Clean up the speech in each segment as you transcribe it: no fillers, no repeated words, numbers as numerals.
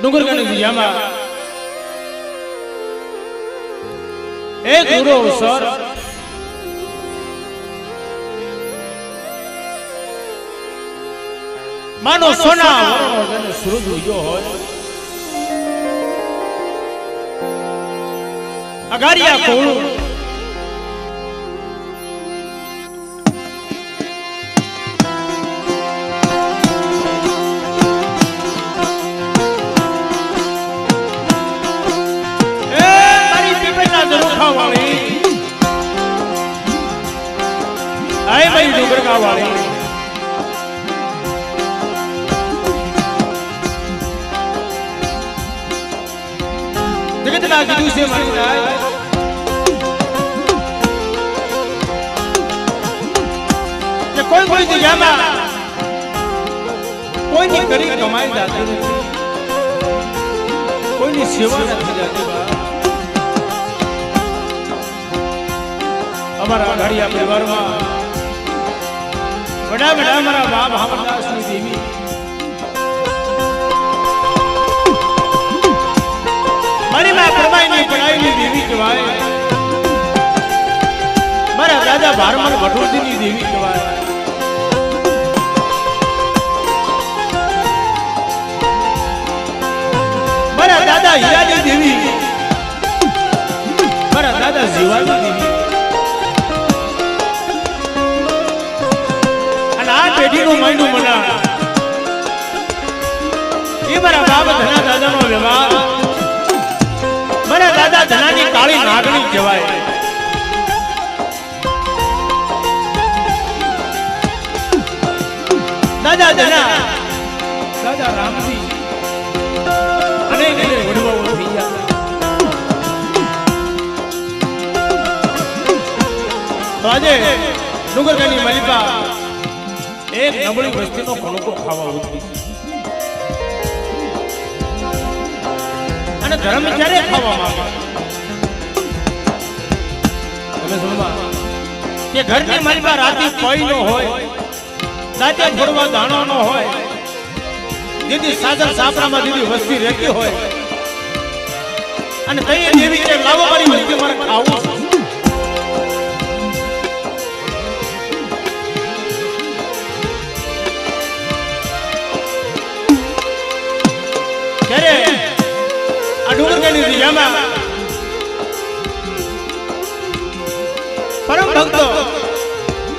ડુંગરગાની દિશામાં એક ગુરુ સર માનો સોના વરણો સૂરજ ઉગ્યો હોય અગારિયા કોળું ડુંગરગા વાળી જગતના કીધું છે મારી રાય કે કોઈ કોઈ જગ્યામાં કોઈની કરી કમાઈ જાતી નથી, કોઈની સેવા નથી જાતી. અમારા અઘાડિયા પરિવારમાં બડા બડા મારા બાપ હામદાસની દેવી મારી માં પરમાઈની પડાઈની દેવી કહેવાય, મારા દાદા ભારમલ ભટોજીની દેવી કહેવાય, મારા દાદા હીરાની દેવી, મારા દાદા જીવાની દેવી. પેઢીનું માંડું મના એ મારા બાપ ધના દાદાનો વ્યવહાર, મારા દાદા ધનાની કાળી નાગણી કહેવાય. દાદા ધના દાદા રામજી અનેક વડવાઓ થઈ ગયા. તો આજે ડુંગરગાની મલિકા એક નબળી વસ્તીનો કણકો ખાવા ઉઠી અને ધર્મ ક્યારે ખાવા માંગે? તમે સમજવા કે ઘરની માલમાં રાતી કોઈ ન હોય, દાંતે ફોડવા દાણો ન હોય, દીદી સાદર સાપરામાં દીદી વસ્તી રહેતી હોય અને તઈ દેવી કે લાવો મારી વસ્તી મારે ખાવું છે. પરમ ભક્તો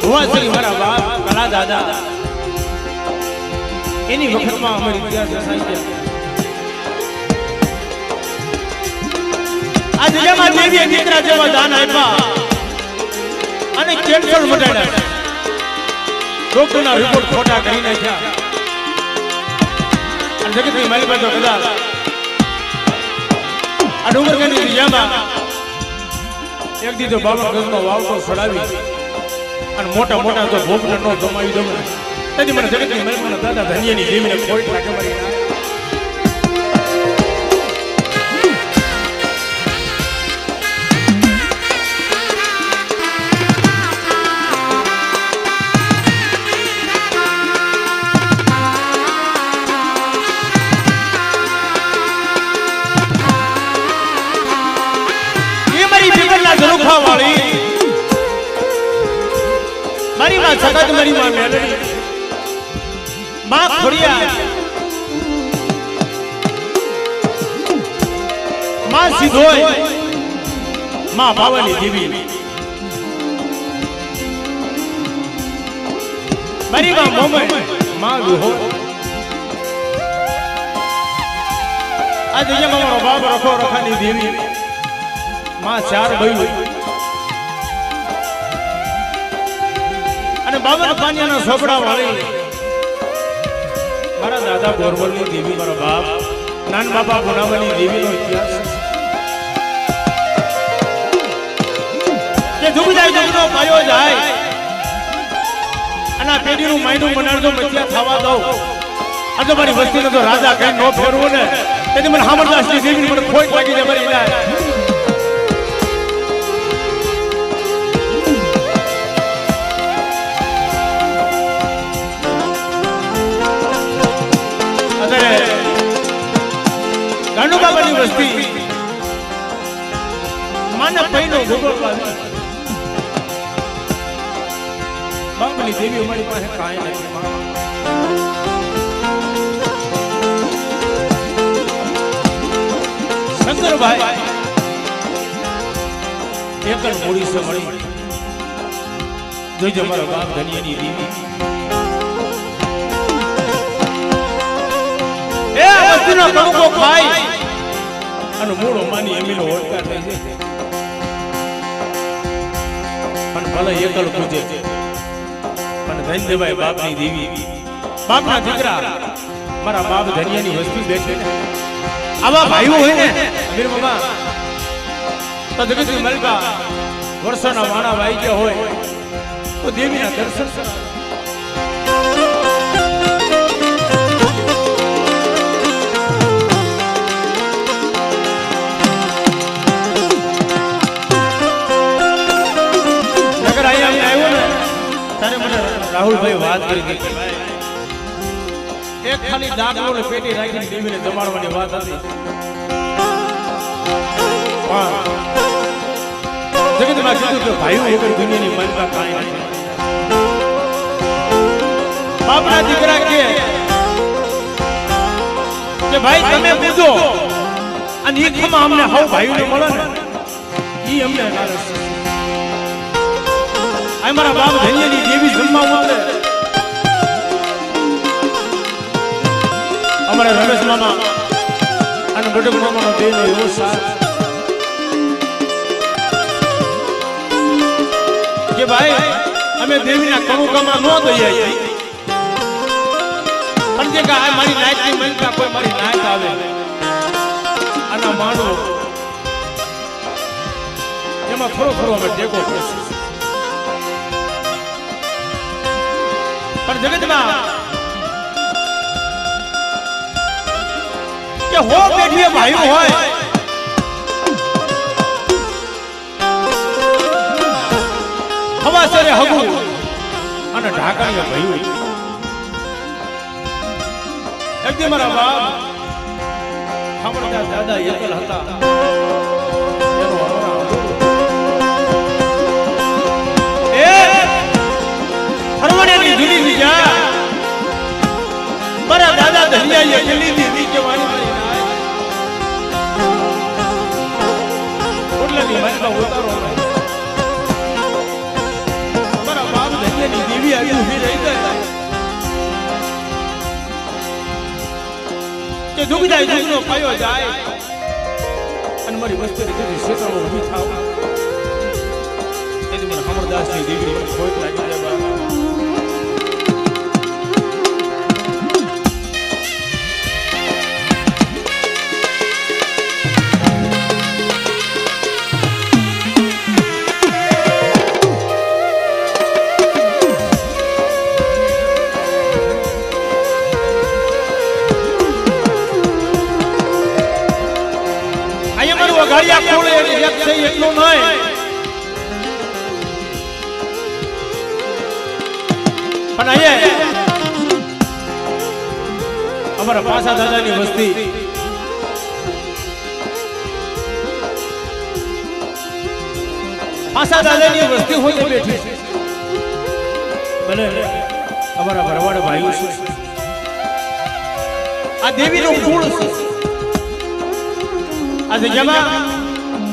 ભુવાશ્રી મારા બાપ કલા દાદા એની વખતમાં અમારી ઇતિહાસ રચાઈ ગયા. આ દુનિયામાં દેવીએ દીકરા જેવા દાન આપ્યા અને કેન્સર મટાડ્યા, ડોક્ટરના રિપોર્ટ ખોટા કરી નાખ્યા અને જગતની મારી પાસે કદાચ આ ડુંગરગાની દિશામાં એક દીધો 52 ગજનો વાવટો છોડાવી અને મોટા મોટા તો ભોપડા નો જમાવી દઉં તેથી મને જગતની મહેમાન દાદા ધનિયાની દેવીને ખોટ લાગે મારી. મારી માં સખત મારી માં મેલડી માં ખોડિયા માં સીધોય માં ભાવાની દેવી મારી માં મોમય માં વિહો. આ જગ્યામાં મારો બાપ રખો રખાની દેવી માં ચાર ભાઈ અને 52 પાનિયાના સોપડા વાળી મારા દાદા બોરબલની દેવી, મારા બાપ નાન બાપા ગુનાવાની દેવીનો ઇતિહાસ કે દુબદાઈ દુબનો પાયો જાય અને આ પેઢીનું માયનું મનાડજો મચ્યા થવા દઉં આ તો મારી વસ્તીને તો રાજા કઈ ન ફેરવું ને તેથી મને હામરદાસની દેવીની મને ખોટ લાગી જાય મારી જાય. મને પૈનો ગોગળવા બાપની દેવી અમારી પાસે કાંઈ નથી શંકરભાઈ એકલ મૂડી સે મળી જોઈજો મારા બાપ ધનિયાની દેવી એ વસ્તુનો કણકો ખાઈ અને મૂળો માની એમીનો ઓળકાર થઈ છે પણ ભલે એકલ પૂજે પણ ધન દેવાય બાપની દેવી બાપના દીકરા મારા બાપ ધનિયાની વસ્તી બેઠે ને આવા ભાઈઓ હોય ને મીર મામા તો જગતની મલકા વર્ષોના વાણા વાઈ ગયા હોય તો દેવીના દર્શન કરાવે રાહુલભાઈ વાત કરી હતી એક ખાલી દાગલો ને પેટી રાખીને દેવીને જમાડવાની વાત હતી જગતમાં કીધું કે ભાઈઓ વગર દુનિયાની માનતા કાંઈ નથી બાપના દીકરા કે ભાઈ તમે પૂજો અને એ ખમા અમને હવ ભાઈઓને મળે ને ઈ અમને નારાજ છે અમારા બાપ ધનિયાની દેવી જન્મા ઉતરે અમારા રમેશ મામા અને બટક મામાનો દેવનો એવો સાથ કે ભાઈ અમે દેવીના કણુકામાં ન દઈએ પણ જે કે મારી નાયકની મનકા કોઈ મારી નાયક આવે આના માનો એમાં થોડો અમે ટેકો કરશું પણ જગતમાં કે હો પેઢીએ ભાઈઓ હોય હવાસરે હગુ અને ઢાકાણીએ ભાઈઓ એકદી મારા બાપ હમણાં દાદા એકલ હતા હરવણ્યાની જુદી બીજા મારા દાદા ધનિયાએ જલી દીધી કે વાણી ઓટલાની માનકા ઉતારો મારા બાપ ધનિયાની દેવી આવી ઊભી રહી ગઈ કે દુગદાય દુગનો પાયો જાય અને મારી વસ્તુની જતી ક્ષેત્રમાં ઊભી થાવ એટલે મને અમરદાસની દેવી ખોટ લાગી જાય ગાડિયા ખોળે એક છે એટલું નહીં પણ અહીંયા અમારા પાસા દાદાની વસ્તી પાસા દાદાની વસ્તી હોય બેઠી છે ભલે અમારા ભરવાડ ભાઈઓ છે આ દેવીનો કુળ છે આ જગ્યામાં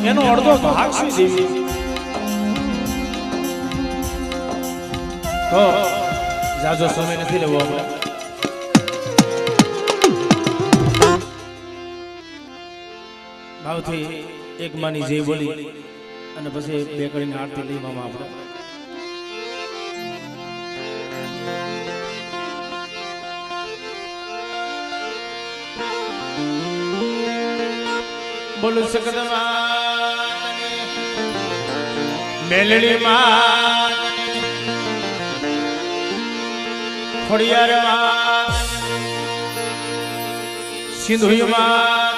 એનો અડધો ભાગ છે દેવી તો જાજો સમય નથી લેવો આપણે ભાવથી એક માની જય બોલી અને પછી બે કરીને આરતી લઈ મામા આપણે બોલો સકદમાં મેલડી માં ખોડિયાર માં સિંધુઈ માં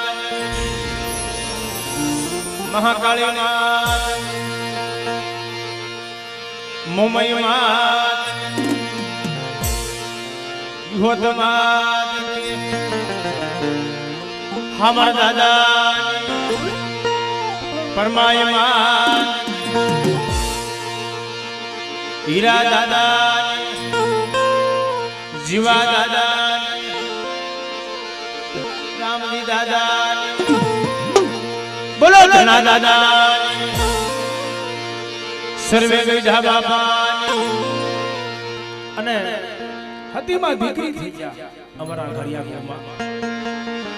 મહાકાળી માં મોમઈ માં યુવત માં હમાર દાદા પરમાયમાન હીરા દાદા જીવા દાદા રામજી દાદા બોલો ધના દાદા સર્વે ગઈઢા બાપા અને હતીમાં દીકરી થઈ ગયા અમારા ઘડિયા ગામમાં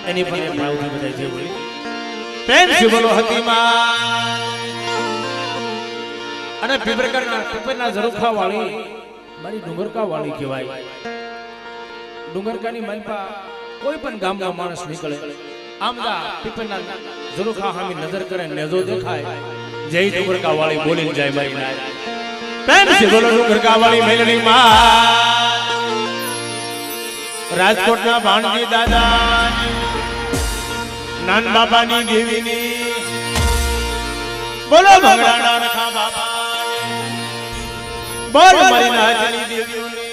એની પણ ભાવથી બધા જે બોલી પ્રેમ થી બોલો હતીમાં અને પીપરના ઝરૂખા વાળી મારી ડુંગરકા વાળી કહેવાય ડુંગરકાની માલપા કોઈ પણ ગામનો માણસ નીકળે આમદા પીપરના ઝરૂખા સામે નજર કરે નેજો દેખાય જય ડુંગરકા વાળી બોલીને જાય મારી પ્રેમ થી બોલો ડુંગરકા વાળી મેલડી માં રાજકોટના ભાણજી દાદા નાન બાબાની દેવીની બોલો ભગડાના રખા બાબા બોલ મારી નાચની દેવીઓની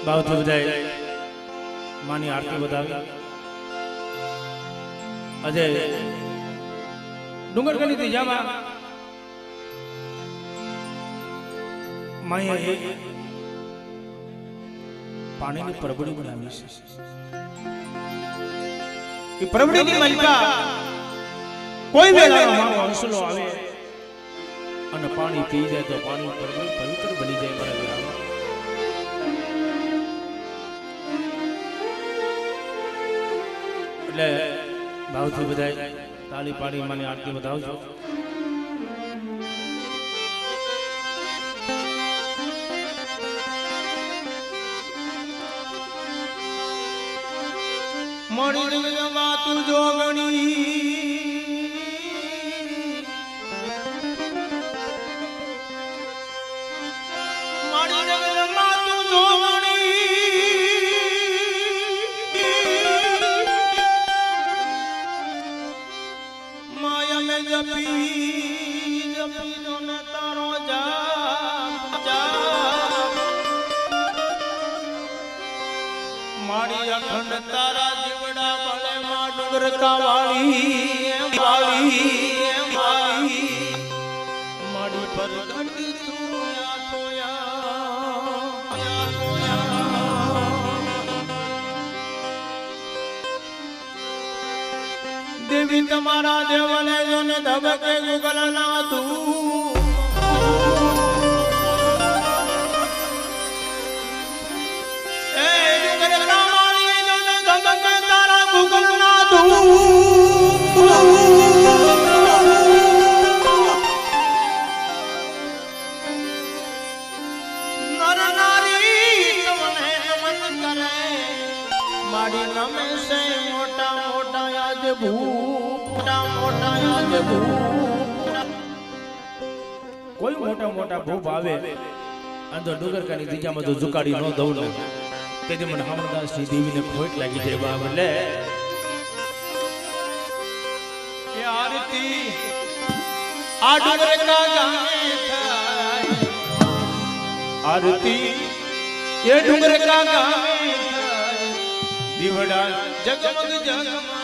બાવથી બધાય માની આરતી વધાવી અજય ડુંગરકાની ત્રીજામાં માએ પાણીની પરબડી બનાવી છે એ પરબડીની મલિકા કોઈ વેળાનો મારો હંસલો આવે અને પાણી પી જાય તો પાણી પરબડી પવિત્ર બની જાય મારા વેળામાં એટલે ભાવથી બધાય તાળી પાડી માની આરતી વધાવજો મળી જગમાં તું જોગણી મળી જગમાં તું જોગણી માયા મે જપી જપી જો ને તારો મારી અખંડ તારા દીવડા બળે માં ડુંગર કાવાળી મારી પર ગંડી તું દેવી તમારા દેવને જોને ધબકે ગુગલ ના તું કોઈ મોટા મોટા ભૂપ આવે અંદર ડુંગરકાની દિશામાં તો ઝુકાડી ન દઉં ને તેથી મને હામણદાસની દેવીને ખોટ લાગી જાય બાપ લે એ આરતી આ ડુંગરના ગામે થાય આરતી એ ડુંગરના ગામે થાય દીવડા જગમગ જગમગ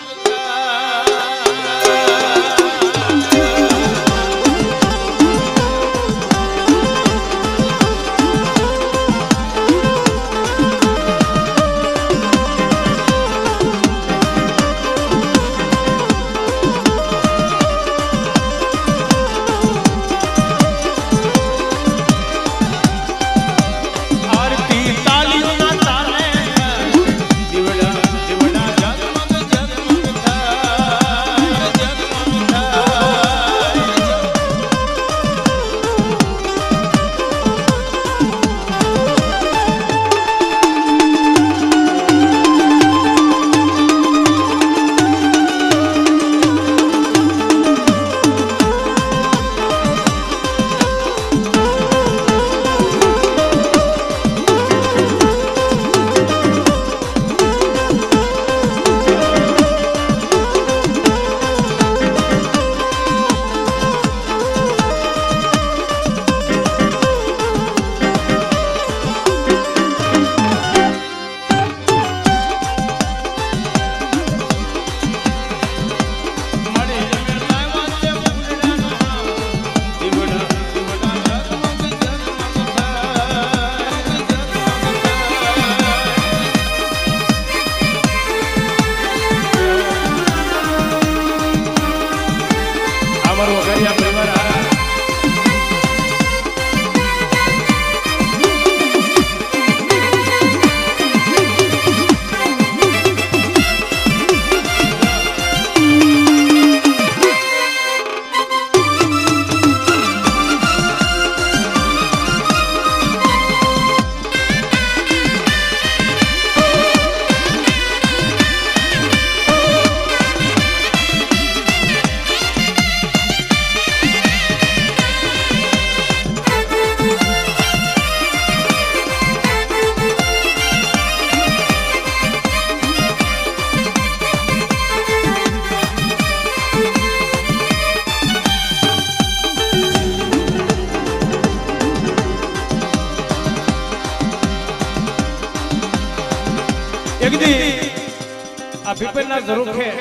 આ પીપલના ઝરૂખે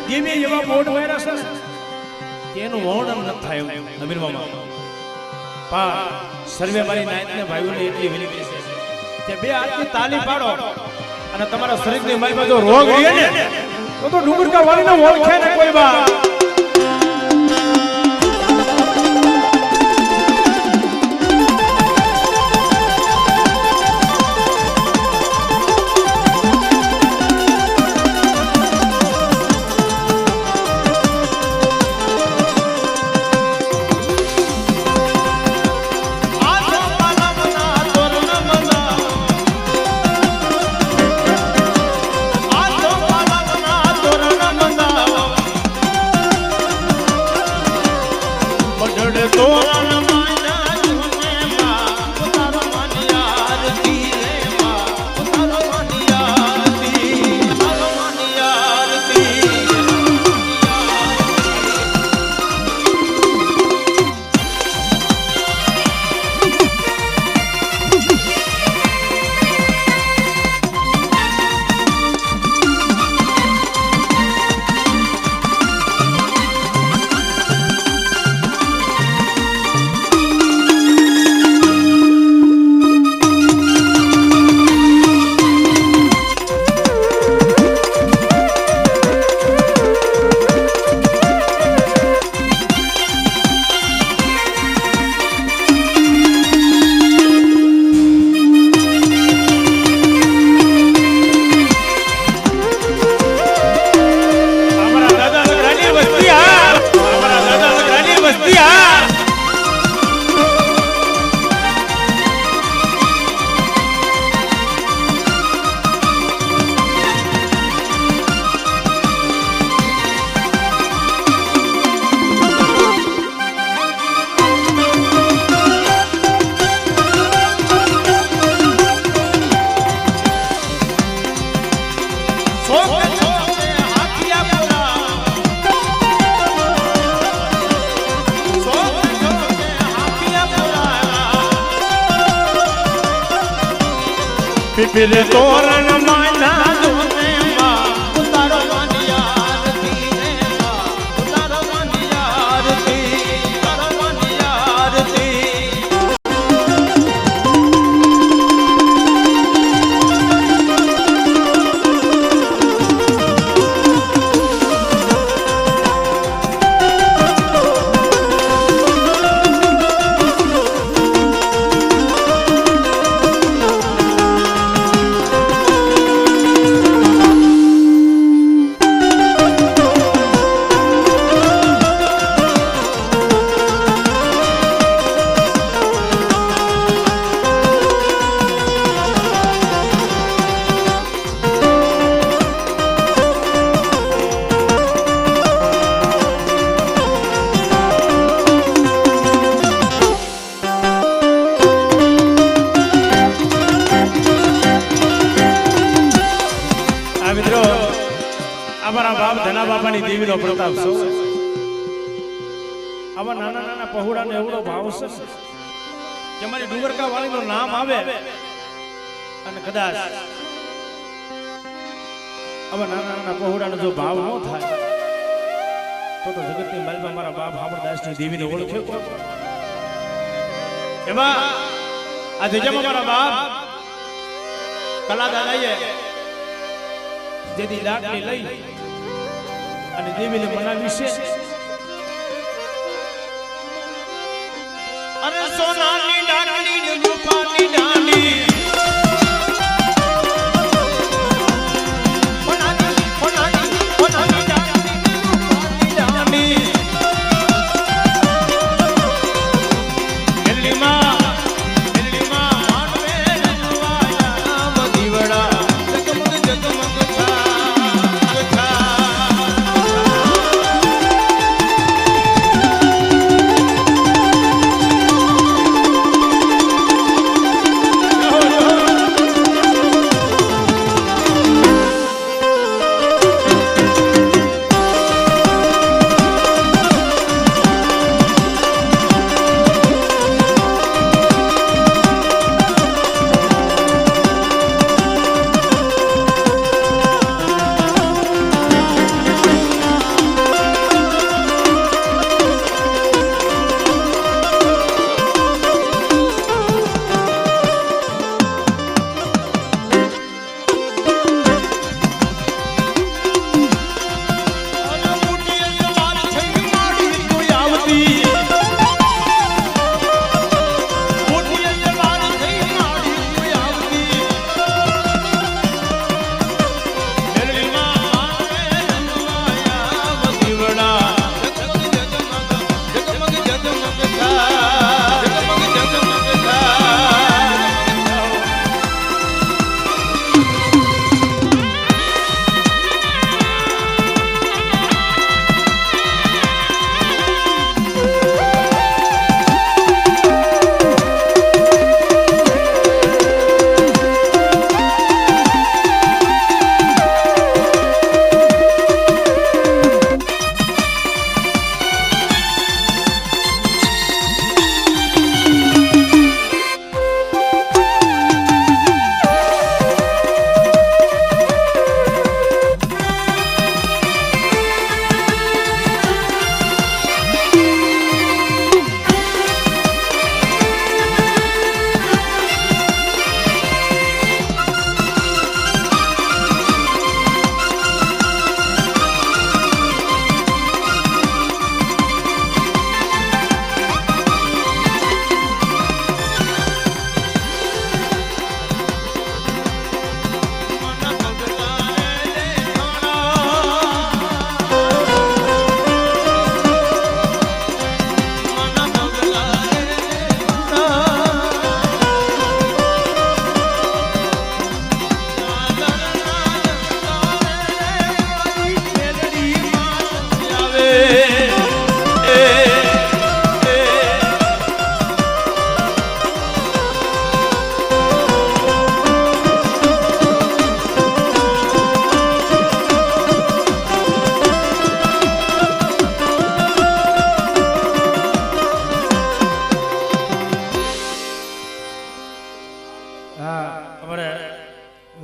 દેવી એવા બોર્ડ વાયરસ છે તેનું વર્ણન ન થાય અમીર મામા પા સર્વે મારી નાયતને ભાઈઓને એટલી વિનંતી છે કે બે હાથની તાલી પાડો અને તમારા શરીરની માલમાં જો રોગ રહે ને તો ડુંગરકા વાળીને ઓળખે ને કોઈ બા આ રે તોરણ માના જોને માં ઉતારો વાનિયારતી રે માં ઉતારો વાનિયારતી ઉતારો વાનિયારતી અમારા બાપ ધના બાપાની દેવીનો પ્રતાપ છે આવા નાના નાના પહોળાને એવડો ભાવ છે કે અમારી ડુંગરકા વાળીનું નામ આવે અને કદાચ આવા નાના નાના પહોળાનો જો ભાવ ન થાય તો જગતની માલમાં મારા બાપ હામરદાસની દેવીને ઓળખે કોણ એમાં આજે જેમ અમારા બાપ કલા દાદાએ જેથી લાકડી લઈ અને દેવીને મનાવી છે અરે સોનાની ડાકડી ને રૂપાની ડાલી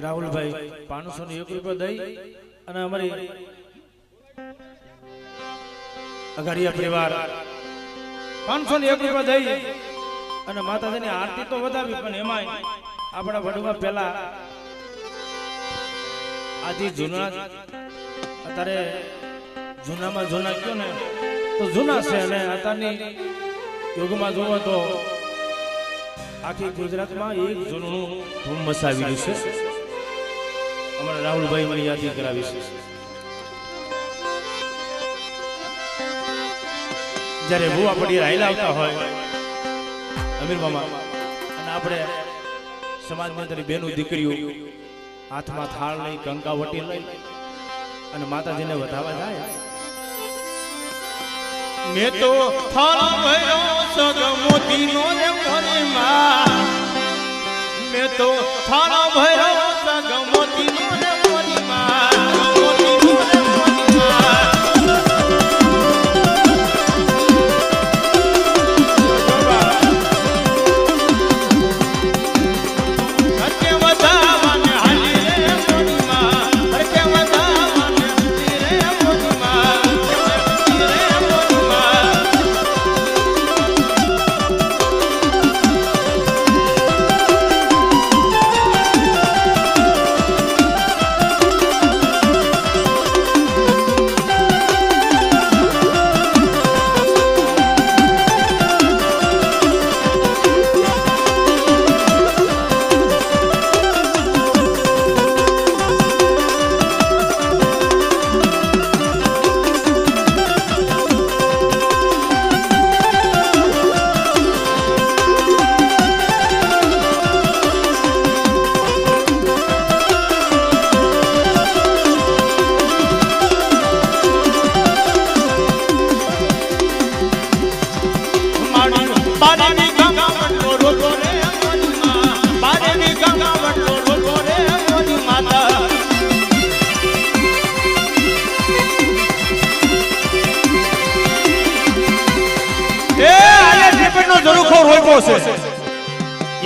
રાહુલભાઈ 501 રૂપિયા દઈ અને અમારી અઘાડિયા પરિવાર 501 રૂપિયા દઈ અને માતાજીની આરતી તો વધાવી, પણ એમાંય આપણા વડમાં પહેલા આદિ જૂના, અત્યારે જૂનામાં જૂના કયો ને તો જૂના છે, અને અત્યારની યુગમાં જોવો તો આખી ગુજરાતમાં એક જૂનું ધૂમ મચાવી છે. અમારા રાહુલભાઈ મને યાદ કરાવી છે. જ્યારે ભૂવા પડી રાયલા આવતા હોય અમીર મામા, અને આપણે સમાજની અંદર બેનું દીકરીઓ હાથમાં થાળ લઈ કંકાવટી લઈ અને માતાજીને વધાવા જાય. મેં તો થાળ ભર્યો સગ મોતીનો રે મોરી માં, મેં તો થાળ ભર્યો સગ મોતીનો રે મોરી માં, મોતીનો રે મોરી માં.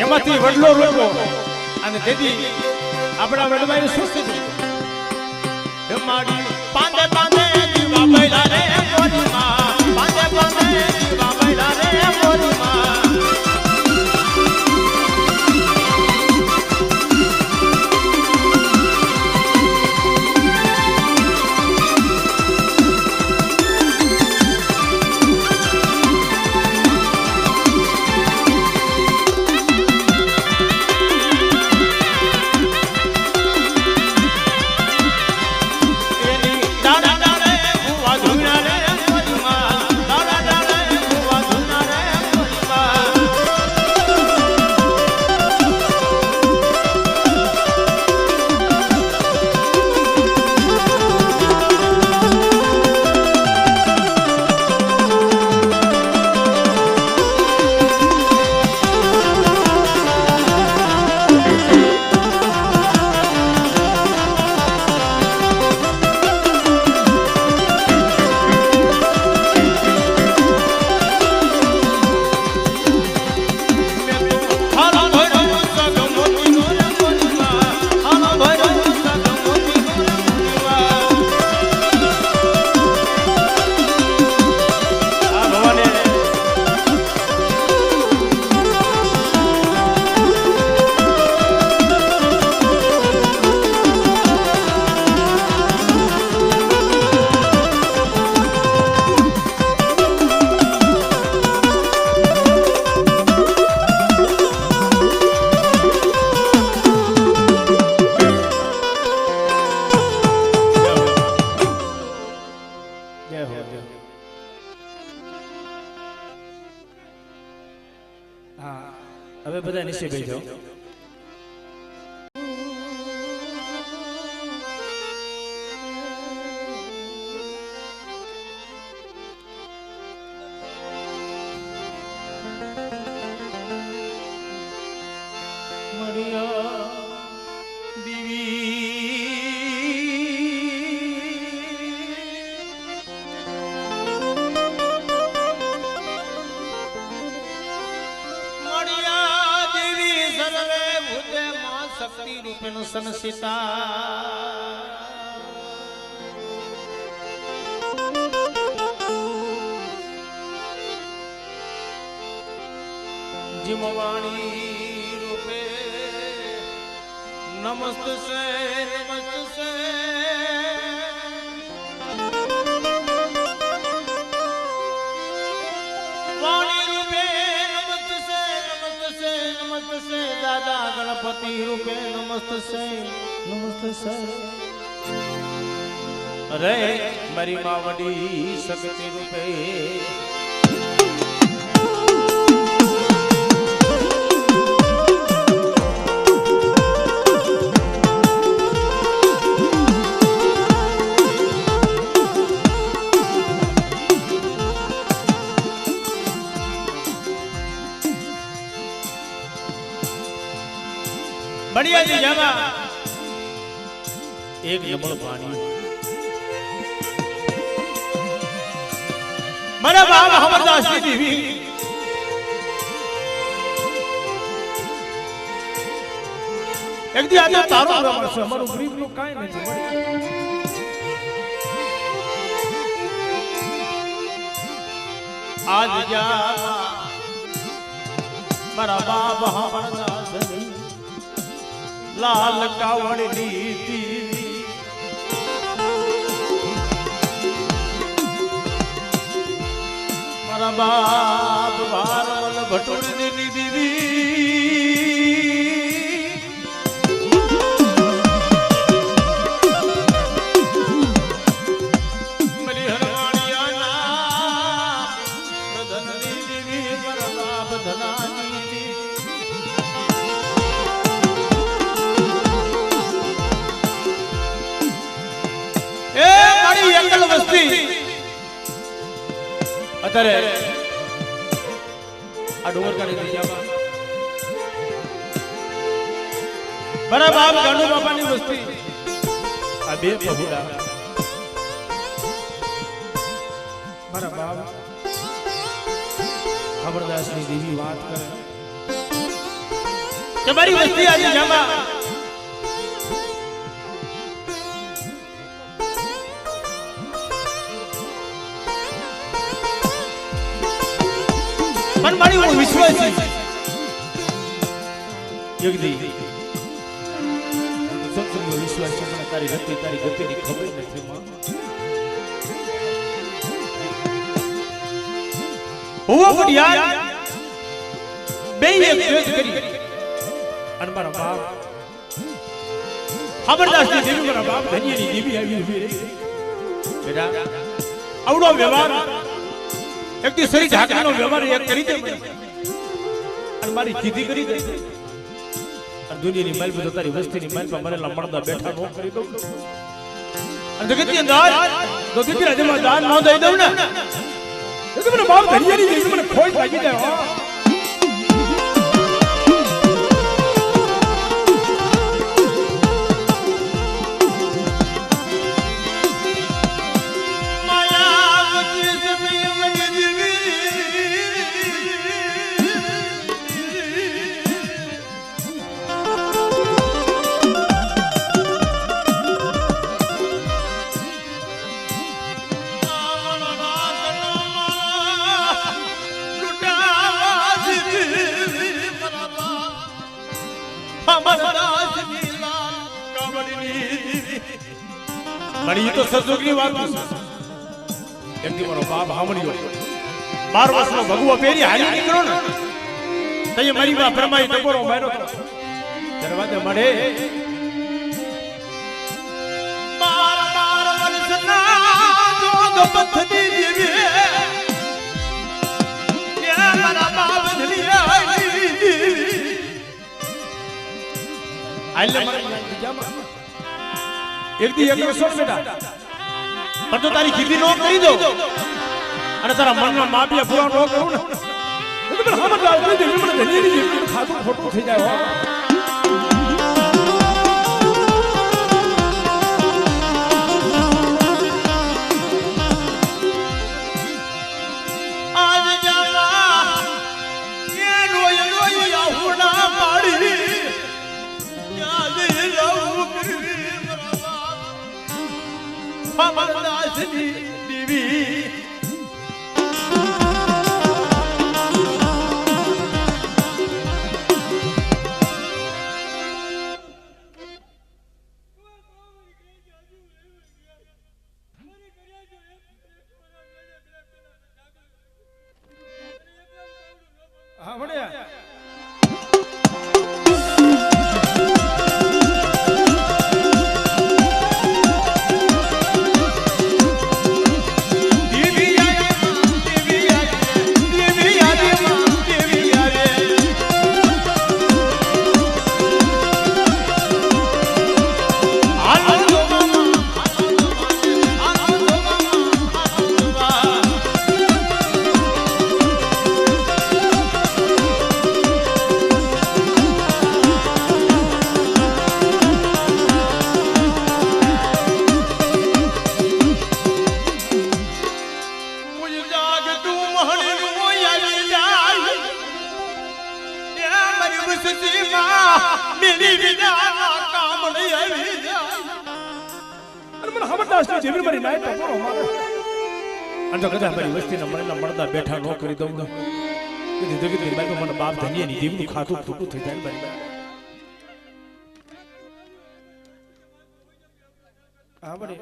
એમાંથી વડલો રોકો અને તેથી આપણા વડમાં શું સ્થિતિ માડી પાંદે પાંદે દીવા બૈલા રે મોરી માં, પાંદે પાંદે દીવા બૈલા રે મોરી માં. હવે બધા નીચે બેસજો. સીતા જીમવાણી રૂપે નમસ્ત સે વાણી રૂપે નમસ્ત સે દાદા ગણપતિ રૂપે નમસ્ત સે અરે મારી માવડી શક્તિ રૂપે बढ़िया जी जामा एक नंबर पानी मारा बाप हमरदास की देवी एक दी आजा तारो बराबर છે અમારું ગરીબ નું કાઈ નથી આજ જા મારા બાપ हमरदास लाल कावड़ नीति मारा बाप भारवल भटूर दी दीदी मली हरवाणिया ना प्रधन दीदी मारा बाप धनानी એકલ વસ્તી અત્યારે આ ડોંગર કાઢી દરિયામાં મારા બાપ ગાંડુ બાપાની વસ્તી આ બે બહુડા મારા બાપ ખબરદાસની દેવી વાત કરે કે મારી વસ્તી આજે જામા मन मारी वो विश्वास जगदी सत्संग विश्वास છે પણ તારી ગતિની ખબર નથી માં હુઓ બડિયા બે એક ભેદ કરી અને મારા બાપ ખબરદાસની દેવી મારા બાપ ધન્યની દેવી આવી ઉભી રહી બેટા આવડો વ્યવહાર एक दी सही ढाकनो व्यवहार एक करी दे અને મારી કીધી કરી દે અને દુનિયાની માલ પર તારી વસ્તીની માલ પર મને લમણદા બેઠા નો કરી દઉં અને જગતની અંદર તો દીકરા જમા દાન ન દઈ દઉં ને એ તો મને બાપ ધરિયાની જેવી મને ખોટ લાગી જાય મારી તો સસુકની વાત છે એમ કે મારો બાપ હામણ્યો 12 વર્ષનો ભગવો પહેરી હાલી નીકળો ને તઈ મારી માં ફરમાઈ ટકોરો માર્યો દરવાજે મળે 12 વર્ષના જોગ પથની દેવી કે મારા બાપ ધલિયા આલે મારા જામા एक दी एक सोच बेटा पर तो तारी खिदी नो કરી દો અને તારા મનનો માપિયા પૂરો નો કરું ને તો મને હમત લાવ દે મને ધની ની ખાતું ખોટું થઈ જાય હો આજ જાવા એ રોય રોય આહુડા પાડી યાદ રહું અમરદાસની દેવી મળતા બેઠા ન કરી દઉં મને બાપ ધનિયાની દેવનું ખાતું ખોટું થઈ જાય ભાઈ હા બને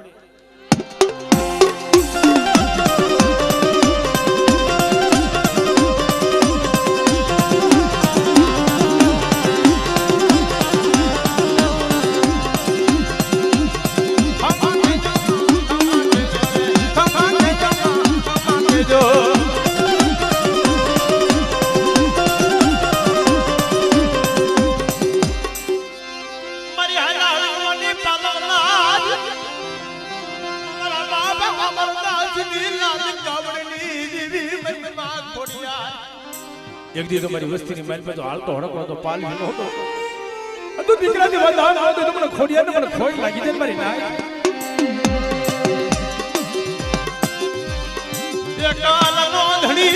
એક દી તમારી વસ્તીની માઇલ પર તો હાલતો હડકતો તો પાલ ન હતો તો દીકરાની વાત આવે તો મને ખોડિયાને મને ખોટ લાગી જાય મારી ના એકાલનો ધણી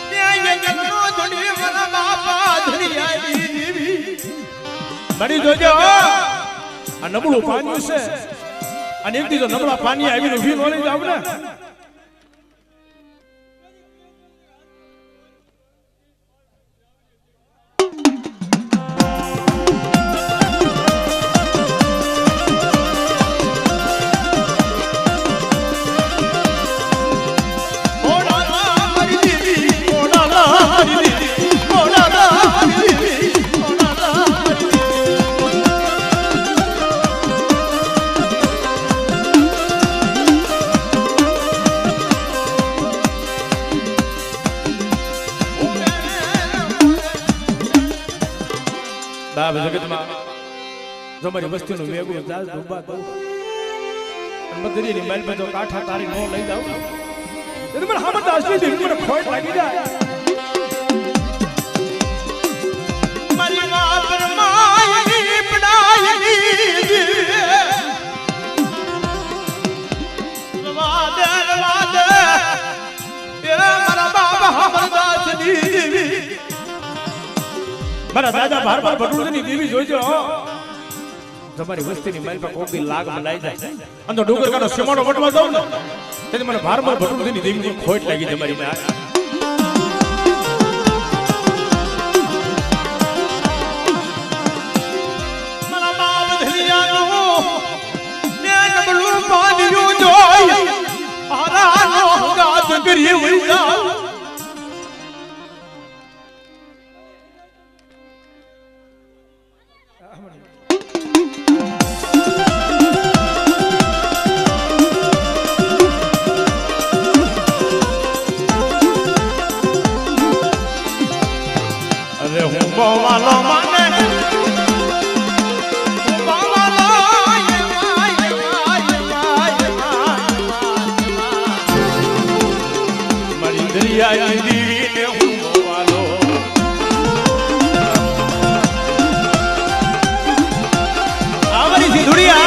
ક્યાં એકાલનો ધણી મારા બાપા ધણી આવી દેવી મારી જોજો આ નબળું પાણી છે અને એક દી તો નબળા પાણી આવીને ઊભી ન રહી જાવ ને જગતમાં તમારી વસ્તીનું વેગું જાજ ડૂબા દઉં મદરીની માલ પર તો કાંઠા તારી નો લઈ જાવ એટલે મને હામત આસની દેવી મને ખોટ લાગી જાય મારી માં પરમાયની પડાયની વાદે વાદે એ મારા બાબા અમરદાસની દેવી મારા દાદા ભારબાર ભટુરની દેવી જોઈજો તમારી વસ્તીની મારી પર કોક દી લાગ મલાઈ જાય અને તો ડુંગર કાનો સીમાડો વટવા જાવ ને તેથી મને ભારબાર ભટુરની દેવીની ખોટ લાગી છે મારી માં મારા બાપ ધલિયાનો ને નબળું પાડ્યું જોઈ આરાનો ગાત કરી વૈયા Bawalo mane bawalo mari dariya devi ne bawalo awari sidhudiya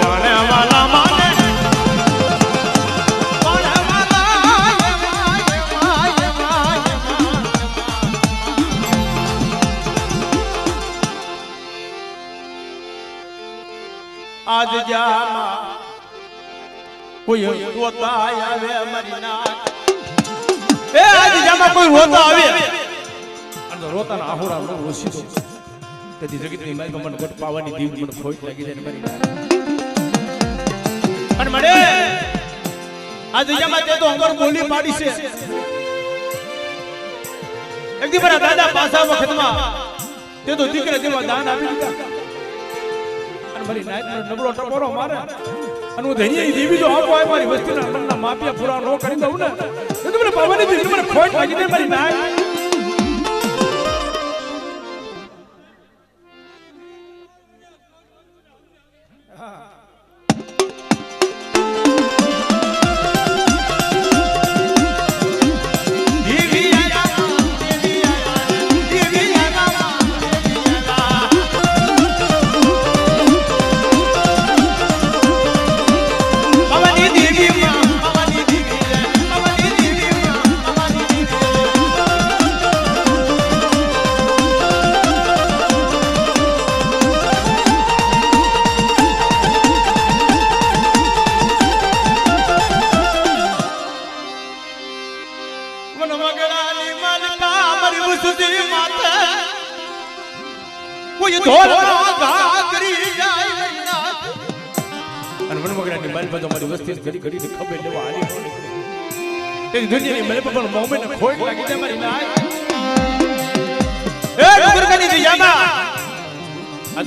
wane wala mane આજ જામાં કોઈ રોતા આવે મારી નાથ એ આજ જામાં કોઈ રોતા આવે અને રોતાના આહોરા નો રોસીતો તેથી જગતની મારી મને ગટ પાવાની દીવ મને ખોટ લાગી જાય મારી નાથ અને મને આજ જામાં તે તો અંગર બોલી પાડી છે એક દી મારા દાદા પાસા વખતમાં તે તો દીકરા જેવા દાન આપી દીધા અને મારી નાયતનો નબળો ટપોરો મારે અને હું ધૈર્યની દેવી જો આપો આ મારી વસ્તીના મનના માપિયા પૂરા નો કરી દઉં ને તો મને પાવાની દીધી મને ખોટ લાગી દે મારી નાય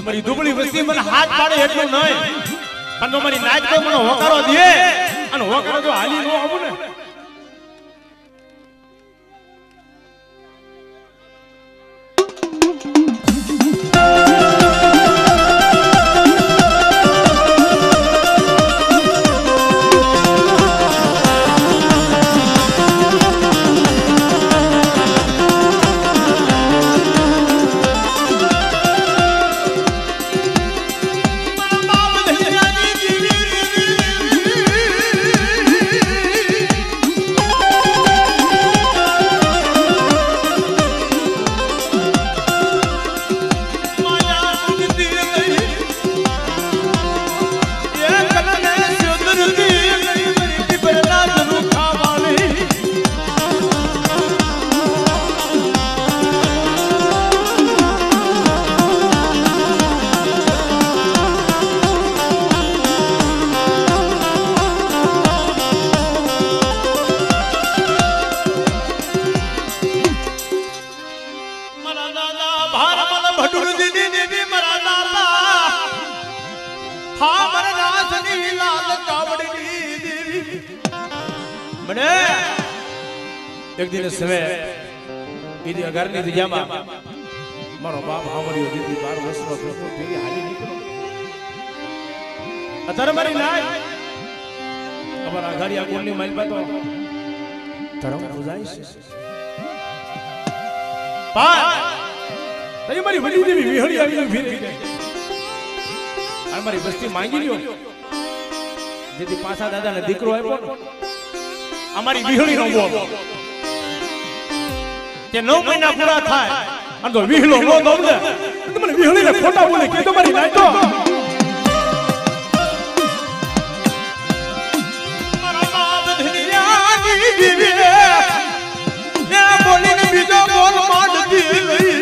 મારી દુબળી વસ્તી મને હાથ પાડે એટલું નહીં પણ મારી નાચ કોઈ મને હોકારો દે અને હોકારો જો હાલી નો આવું ને એક દિન સવે ઈદી અગરની દિજામાં મારો બાપ આવડ્યો દીદી 12 વર્ષનો હતો પેલી હાલી નીકળો અત્યારે મારી નાય અમાર આઘાડિયા કોણની માલપા તો ધરમ પૂજાય છે પા તઈ મારી વડી દેવી વિહળી આવી ફીરી આ મારી વસ્તી માંગી લ્યો જેથી પાછા દાદાને દીકરો આપ્યો અમારી વિહળી નો બોલ કે 9 મહિના પૂરા થાય અને તો વિહળો નો દઉં ને તમને વિહળીને ખોટા બોલે કે તમારી નાચો મારા બાપ ધનિયાની દીવી ને બોલીને બીજો બોલ માંડતી ગઈ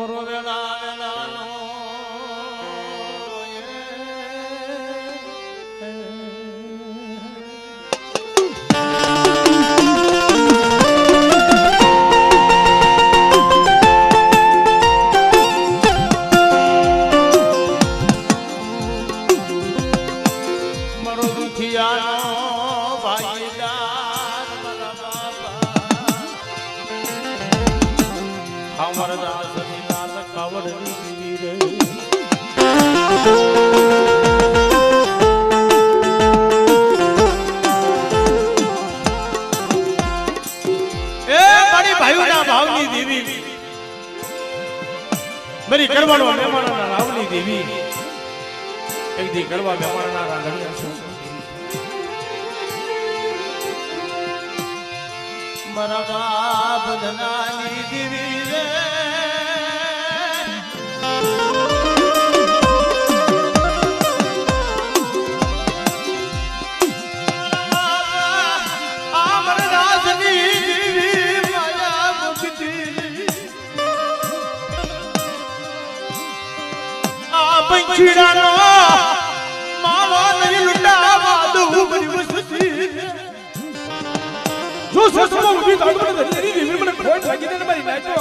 મરો વેલા વેલાનો મરો દુખિયાનો ભાઈદાર મારા બાપા અમારા દાસની નાત કાવડની દીવી રે ભાવની દેવી મારી કરવાનો મહેમાનના રાવની દેવી એક દી કરવા મહેમાનના રાંધણિયા છું મારા બાપ ધનાની દેવી રે પંખીડાનો માવા નહીં લૂંટાવા દઉં મારી વસ્તી જો સસમો ઉભી તો મને ધરી મને ખોટ લાગી દે ને મારી નાચો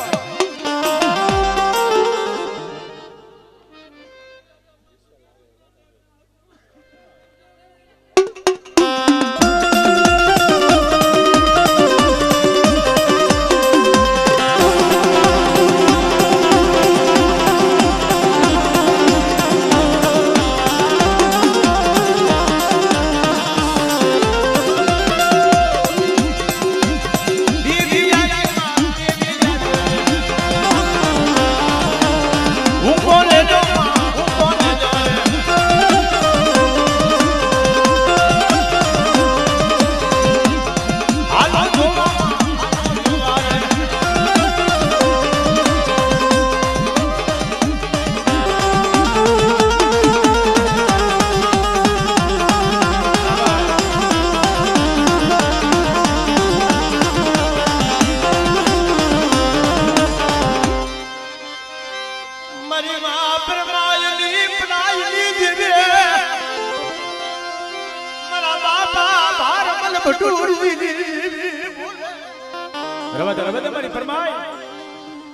રવા મારી ફરમાય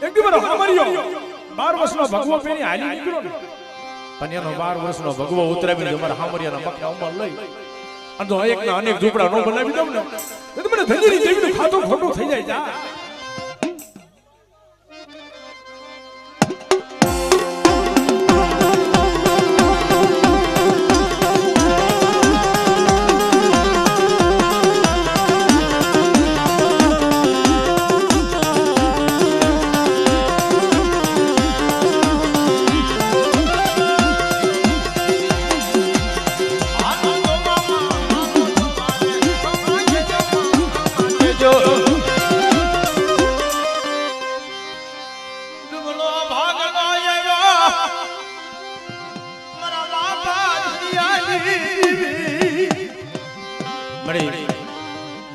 એક દી મારો હામરિયો 12 વર્ષનો ભગવો પેણી હાલી નીકળ્યો ને પણ એનો 12 વર્ષનો ભગવો ઉતરાવીને અમારા હામરિયાના મકના ઉમર લઈ અને તો એક ના અનેક ઝૂંપડા નો બનાવી દઉં ને તો મને ધંજીની જેવીનું ખાતું ખોટું થઈ જાય જા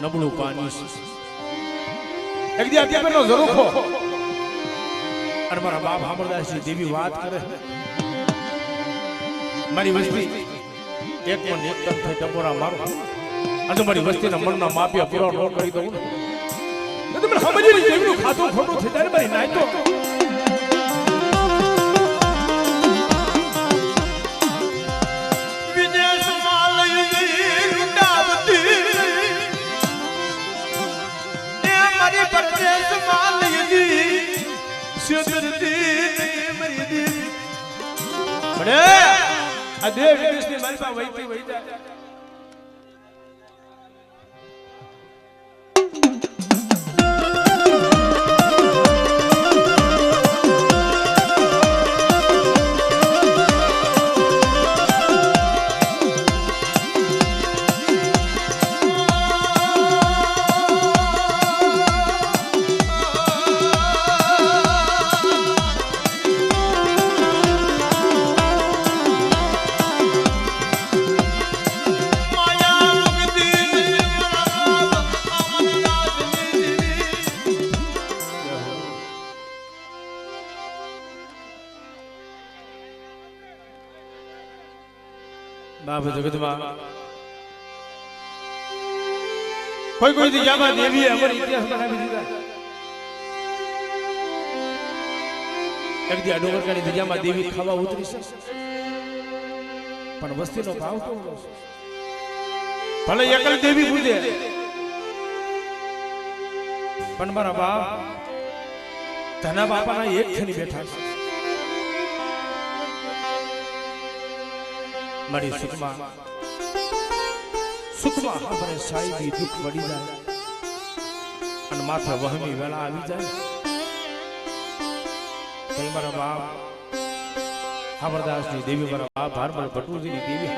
નબળું પાણી એક દી અત્યારનો ઝરૂખો અને મારા બાપ હામરદાસજી દેવી વાત કરે મારી વસ્તી એક મન એક તન થઈ ટપોરા મારો આજે મારી વસ્તીના મનના માપ્યા પૂરા ન કરી દઉં ને તમે સમજી દેવીનું ખાતું ખોટું થઈ જાય મારી નાચો આ દેવ વિદેશની મારી પાસે વહીતી વહી જાય બાપ જગતમાં કોઈ દિશામાં દેવીએ અમારી ઇતિહાસ બનાવી દીધા. એક દી ડોગરકાની દિશામાં દેવી ખાવા ઉતરી છે, પણ વસ્તીનો ભાવ કેવો છે? ભલે એકલ દેવી પૂજે, પણ મારા બાપ ધના બાપાના એક ખની બેઠા છે. મારી સુખમાં આપણે સાહેબી દુઃખ વળી જાય અને માથે વહમી વેળા આવી જાય. કઈ મારા બાપ હામરદાસની દેવી, મારા બાપ ભારમલ ભટુજીની દેવી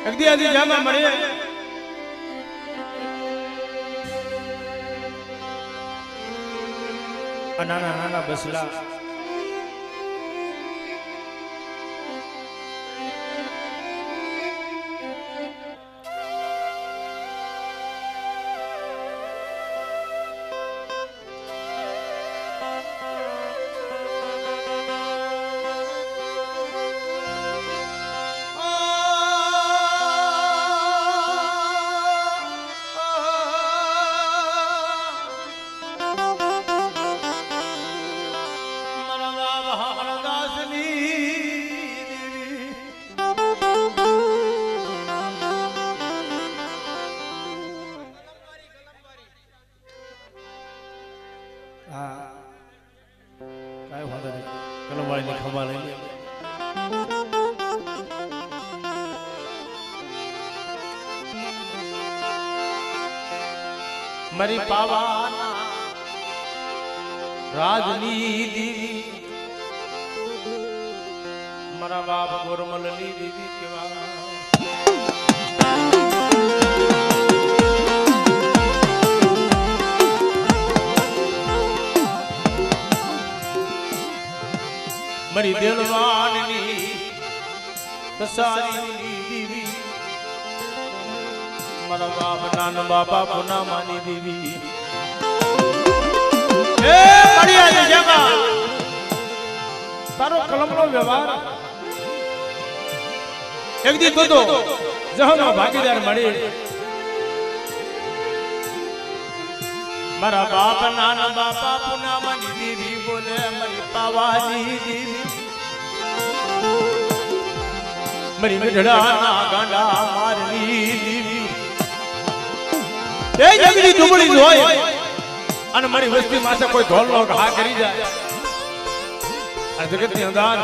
અગદી આજી જામાં મળે. નાના નાના બસલા મારી પાવાના રાજની દેવી, મારા બાપ ગોરમલની દેવી કેવા. મારી દેલવાનની કસારીની દેવી, મારા બાપ નાન બાપા પુનામાની દેવી. એ મળ્યા જગા તારો કલમનો વ્યવહાર એક દી તો જહનો ભાગીદાર મળી. મારા બાપ નાન બાપા પુનામાની દેવી બોલે મારી પાવાની દેવી, મારી ગઢડાના ગાંડા મારની દેવી. એ જગની દુબળી હોય અને મારી વસ્તી માથે કોઈ ધોલનો ઘા કરી જાય આ જગતની અંદર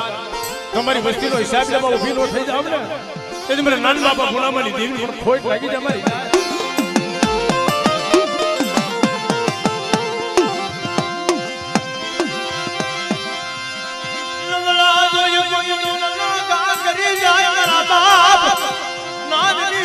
તમારી વસ્તીનો હિસાબ લેવા ઊભી નો થઈ જાવ ને, તેથી મને નાન બાપા ગુણામાની દેવી પણ ખોટ લાગી જાય મારી. કરી જાય મારા બાપ નાની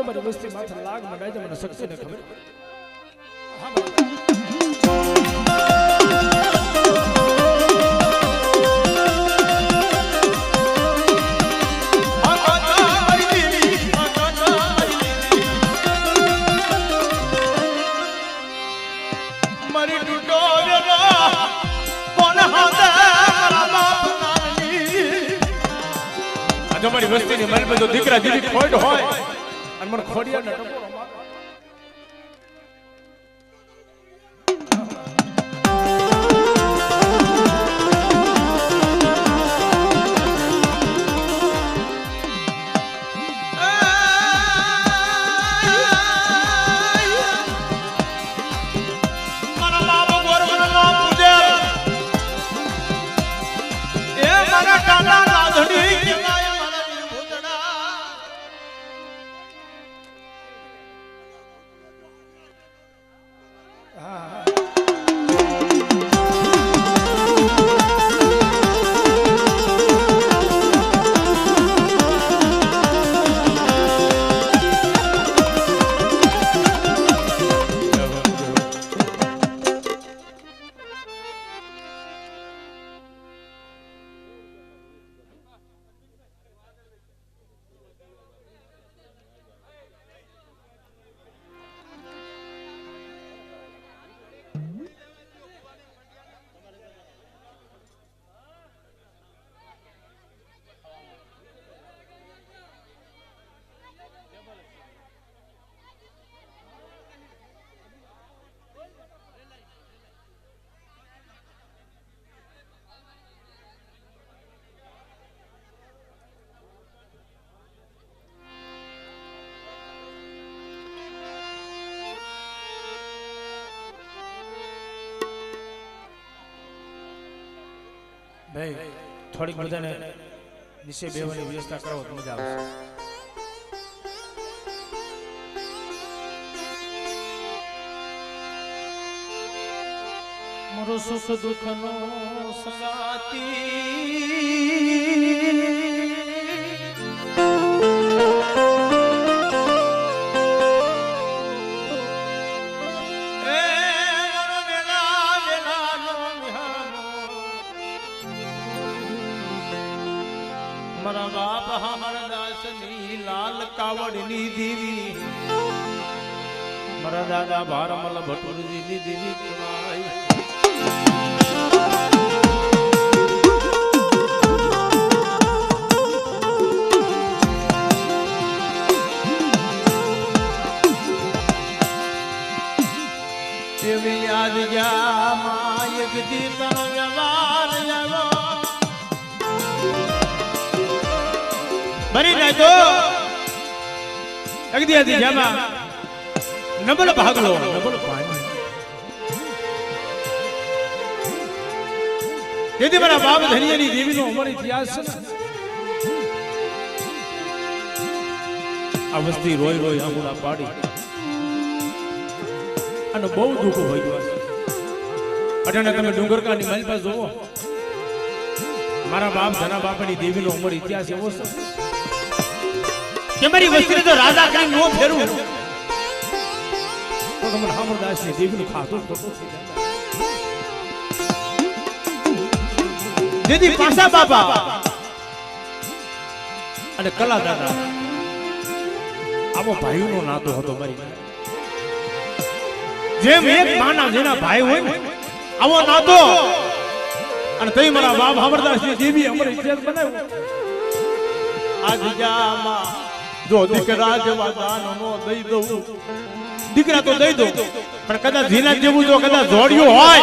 મારી વસ્તી માથે લાગ મંડાય તો મને શક્તિ ને ખબર. મારી ટૂટો કોણ મારી વસ્તીની મન બધો દીકરા દીદી ખોટ હોય અને મને ખોડિયા ને ટકોરો ભાઈ થોડીક બધાને નીચે બેવાની વ્યવસ્થા કરો તો મજા આવશે. મારો સુખ દુઃખ નો મારા બાપ હમરદાસ ની લાલ કાવડ ની દેવી મારા દાદા ભારમલ ભટુરજી ની દેવી કહેવાય. એવી યાદ જા માયક દીતનો વ્યવહાર જાવો ભરી નાખો અગદી આદી જામા નબળ ભાગલો નબળ પાણી તેથી મારા બાપ ધનિયાની દેવીનો અમર ઇતિહાસ છે. આ વસ્તી રોય રોય આંગુડા પાડી અને બહુ દુઃખ હોય ગયું છે. અટાણે તમે ડુંગરકાની મહેલ પાસે જોવો મારા બાપ ધના બાપાની દેવીનો અમર ઇતિહાસ એવો છે કે મારી વસ્તીને તો રાજા કરી નો ફેરવું તો તમને અમરદાસ ની દેવીનું ખાતું ખોટું થઈ જાય. દીદી પાસા બાપા અને કલા દાદા આવો ભાઈનો નાતો હતો મારી. જેમ એક માના જેના ભાઈ હોય ને આવો નાતો અને તઈ મારા બાપ અમરદાસ ની દેવી અમર ઇતિહાસ બનાવ્યો. આજ જામાં જો દીકરા જેવા દાન નો દઈ દઉં દીકરા તો દઈ દઉં પણ કદાચ જીના જેવું જો કદાચ જોડ્યું હોય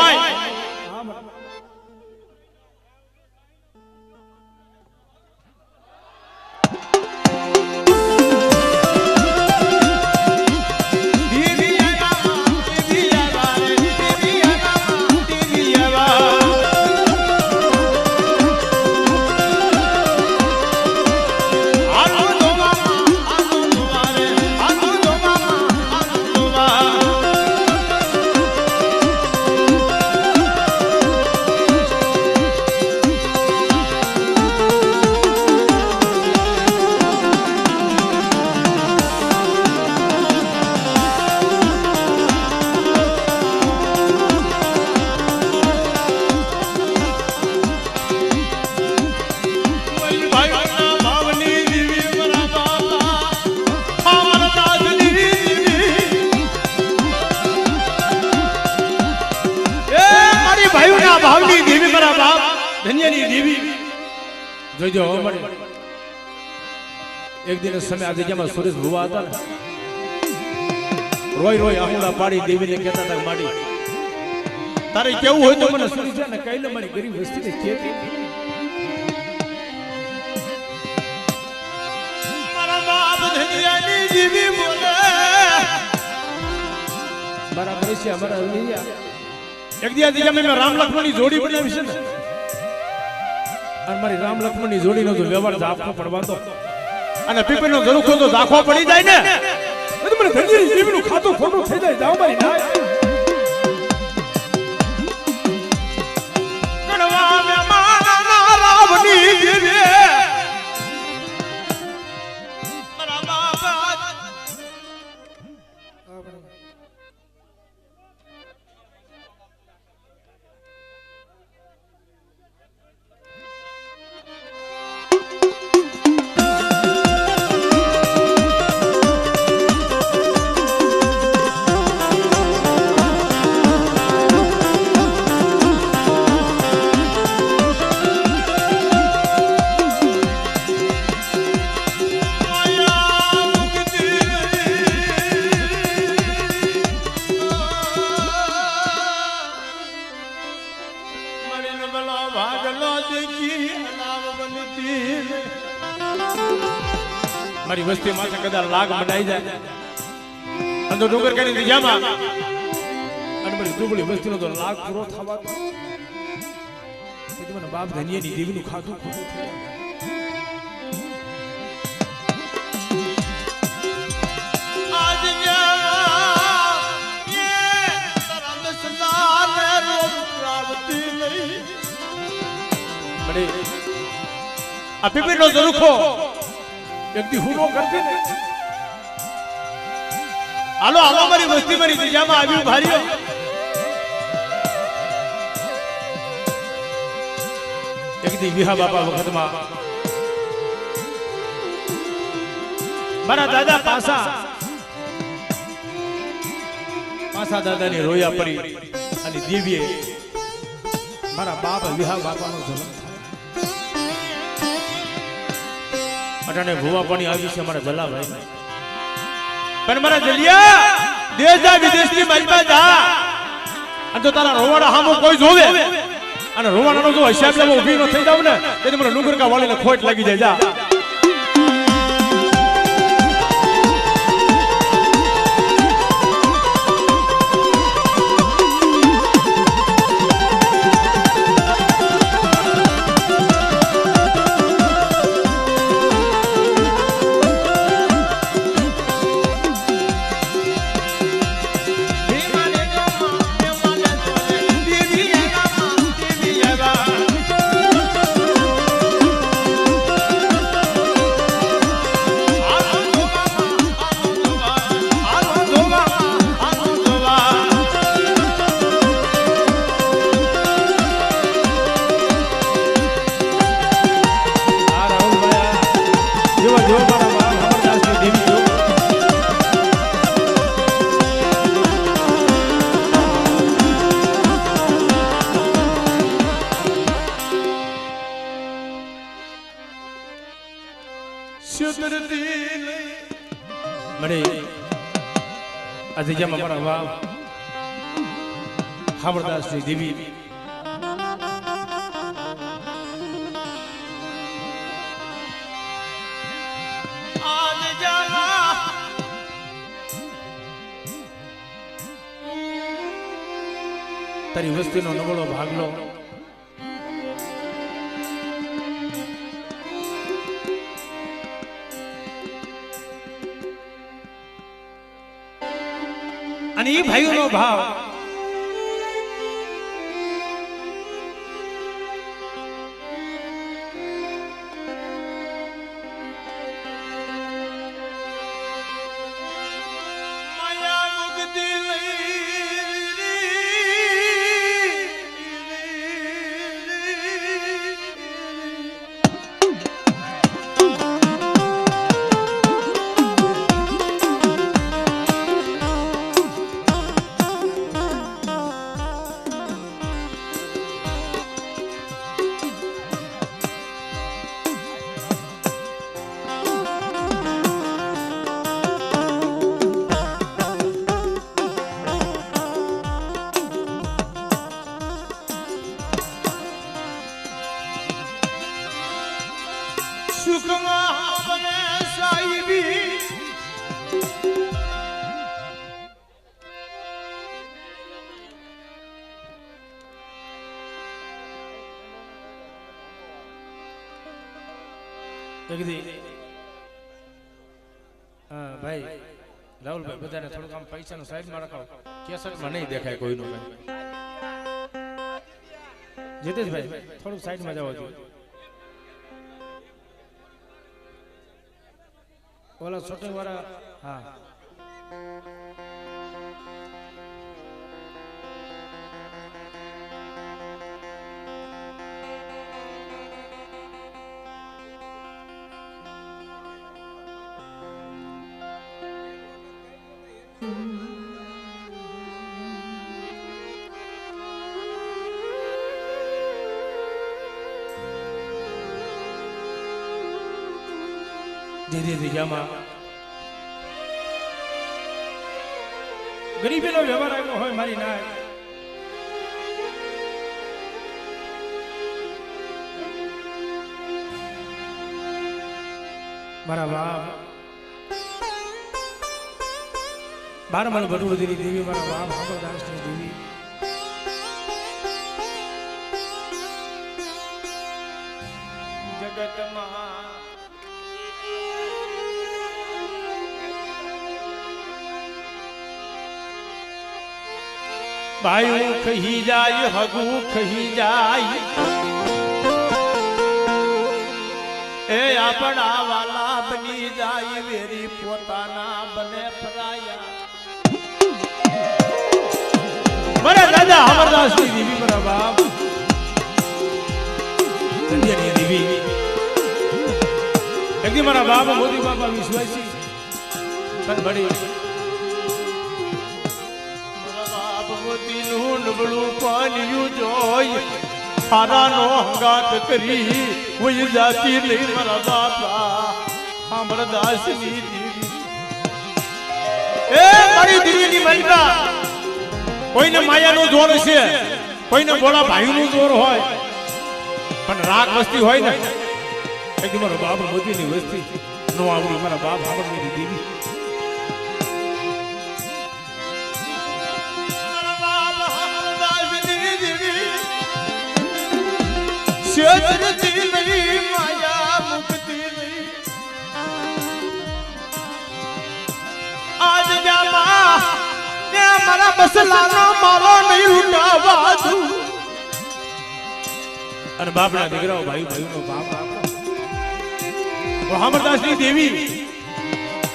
ભાવની દેવી મારા બાપ ધન્યની દેવી જોજો મળે. એક દિન સમય આ જગ્યામાં સુરેશ ભુવા હતા ને રોય રોય આંગળા પાડી દેવીને કહેતા હતા માડી તારે કેવું હોય તો મને સુરી છે ને કઈ લે મારી ગરીબ વસ્તીને કે મારા બાપ ધન્યની દેવી બોલે બરાબર છે અમારા રૈયા. એક દિવસ મેં રામ લક્ષ્મણની જોડી બનાવી છે ને અને મારી રામ લક્ષ્મણની જોડીનો જો વ્યવહાર રાખવો પડવાનો અને પીપળનો ઝરૂખો તો રાખવો પડી જાય ને તો મને ધનજીની જીવનું ખાતું ખોટું થઈ જાય જાવ મારી ના કણવા મે માના રાવની દેવી મારા બાબા મારી વસ્તી માથે કદાચ લાગ બનાઈ જાય અને ડુંગર કરી દિજામાં અને મારી દુબળી વસ્તીનો તો લાગ પૂરો થવા તો મને બાપ ધનિયાની દેવીનું ખાધું ખોટું થઈ આ પીપીનો ઝરૂખો એક દી હુનો કરશે ને હાલો હાલો મારી વસ્તી મારી દિશામાં આવ્યું ભારીઓ એક દી વિહા બાપા વખતમાં મારા દાદા પાસા દાદાની રોયા પડી અને દેવીએ મારા બાપ વિહા બાપાનો જન્મ અટાણે ભુવા પાણી આવી છે મારા જલાભાઈ પણ મારા જલિયા દેશ જા વિદેશની મજમાં જા અને તો તારા રોવાડા હામો કોઈ જોવે અને રોવાડાનો જો હિસાબ લેવા ઊભી ન થઈ જાવ ને તેથી મને નુગરકા વાળીને ખોટ લાગી જાય જા મને આજે જેમ અમારા વાવ હાવરદાસની દેવી તારી વસ્તીનો નબળો ભાગલો અને એ ભાઈઓનો ભાવ ભાઈ રાહુલભાઈ બધાને થોડુંક આમ પૈસાનું સાઈડમાં રખાવ કેસરમાં નહીં દેખાય કોઈનું જીતેશભાઈ થોડુંક સાઈડમાં જવા જોઈએ ઓલા શૂટિંગ વાળા હા ધીરે ધીરેમાં ગરીબીનો વ્યવહાર આવ્યો હોય મારી ના મારા બાપ બારમણ ભટુરજીની દેવી મારા બાપ હામરદાસની દેવી જગતમાં ભાઈ ખહી જાય હગુ ખહી જાય એ આપણા વાલા બની જાય વેરી પોતાના બને પરાયા મારા દાદા અમરદાસ ની દેવી મારા બાપ સંજયની દેવી એકદી મારા બાપ મોદી બાપા વિશ્વાસી પણ બડી મોતીનું નબળું પાન્યું જોઈ હારાનો હંગાત કરી હોય જાતી લઈ મારા બાપા અમરદાસની દેવી એ મારી દેવીની મલકા કોઈને માયાનું જોર છે કોઈને બોલા ભાઈનું જોર હોય પણ રાગ વસ્તી હોય ને એકદમ મારો બાપ મોતીની વસ્તી નો આવડી મારા બાપ અમરની દેવી માયા મુક્તિ આજ જામા મારા બસલાનો મારો નહીં લૂટાવા દઉં અને બાપના દીકરાઓ ભાઈ ભાઈનો બાપ અમરદાસની દેવી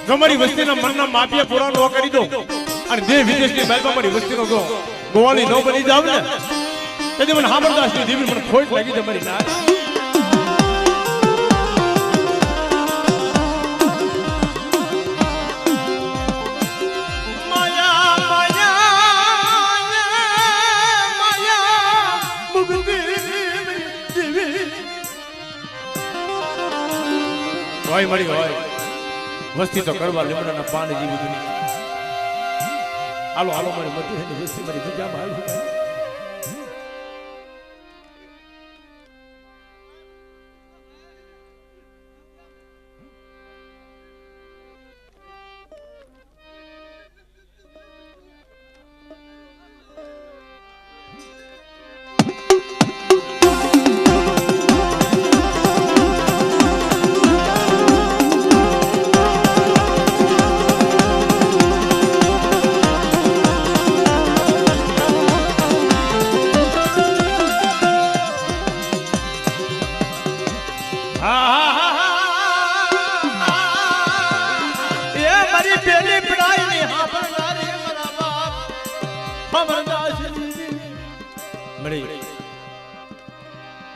તમારી વસ્તીના મનના માપિયા પૂરા ન કરી દો અને દેહ વિદેશની બાઈમાં મારી વસ્તીનો જો ગોવાળી ન બની જાવ ને તેથી મને અમરદાસની દેવી મને ખોટ લાગી તમારી ના હોય મળી હોય વસ્તી તો કરવા લીમડાના પાન જેવી દુનિયા હાલો હાલો મારી મતી છે વસ્તી મારી બીજામાં આવી